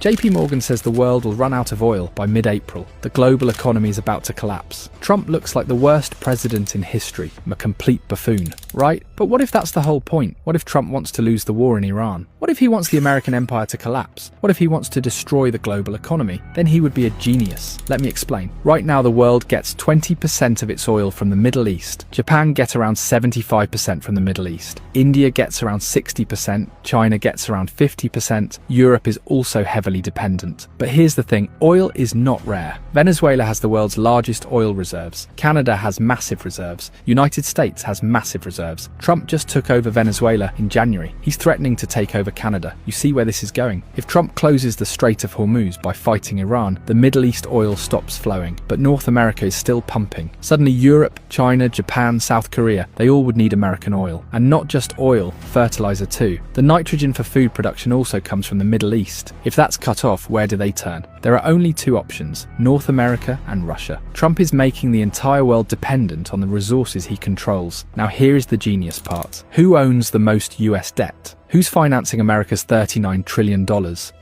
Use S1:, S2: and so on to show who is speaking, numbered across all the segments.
S1: JP Morgan says the world will run out of oil by mid-April. The global economy is about to collapse. Trump looks like the worst president in history, a complete buffoon, right? But what if that's the whole point? What if Trump wants to lose the war in Iran? What if he wants the American empire to collapse? What if he wants to destroy the global economy? Then he would be a genius. Let me explain. Right now, the world gets 20% of its oil from the Middle East. Japan gets around 75% from the Middle East. India gets around 60%. China gets around 50%. Europe is also heavily dependent. But here's the thing, oil is not rare. Venezuela has the world's largest oil reserves. Canada has massive reserves. United States has massive reserves. Trump just took over Venezuela in January. He's threatening to take over Canada. You see where this is going. If Trump closes the Strait of Hormuz by fighting Iran, the Middle East oil stops flowing, but North America is still pumping. Suddenly Europe, China, Japan, South Korea, they all would need American oil. And not just oil, fertilizer too. The nitrogen for food production also comes from the Middle East. If that's cut off, where do they turn? There are only two options, North America and Russia. Trump is making the entire world dependent on the resources he controls. Now here is the genius part. Who owns the most US debt? Who's financing America's $39 trillion?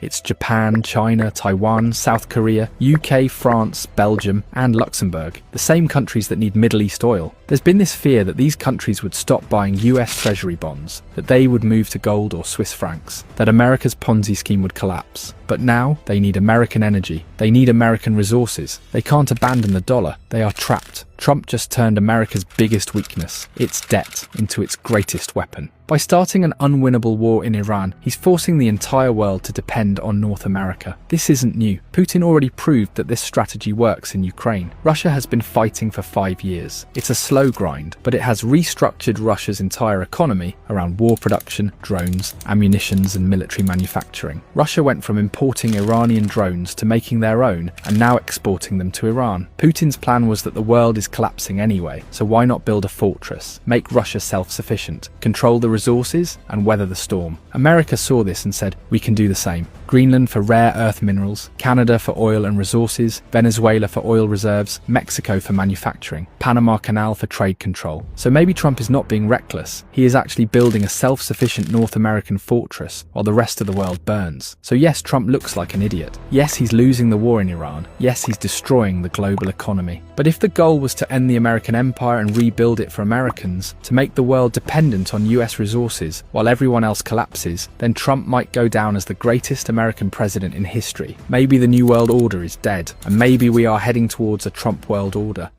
S1: It's Japan, China, Taiwan, South Korea, UK, France, Belgium, and Luxembourg, the same countries that need Middle East oil. There's been this fear that these countries would stop buying US Treasury bonds, that they would move to gold or Swiss francs, that America's Ponzi scheme would collapse. But now they need American energy. They need American resources. They can't abandon the dollar. They are trapped. Trump just turned America's biggest weakness, its debt, into its greatest weapon. By starting an unwinnable war in Iran, he's forcing the entire world to depend on North America. This isn't new. Putin already proved that this strategy works in Ukraine. Russia has been fighting for 5 years. It's a slow grind, but it has restructured Russia's entire economy around war production, drones, ammunitions, and military manufacturing. Russia went from importing Iranian drones to making their own and now exporting them to Iran. Putin's plan was that the world is collapsing anyway, so why not build a fortress, make Russia self-sufficient, control the resources, and weather the storm? America saw this and said, we can do the same. Greenland for rare earth minerals, Canada for oil and resources, Venezuela for oil reserves, Mexico for manufacturing, Panama Canal for trade control. So maybe Trump is not being reckless. He is actually building a self-sufficient North American fortress while the rest of the world burns. So yes, Trump looks like an idiot. Yes, he's losing the war in Iran. Yes, he's destroying the global economy. But if the goal was to end the American empire and rebuild it for Americans, to make the world dependent on US resources while everyone else collapses, then Trump might go down as the greatest American president in history. Maybe the New World Order is dead, and maybe we are heading towards a Trump world order.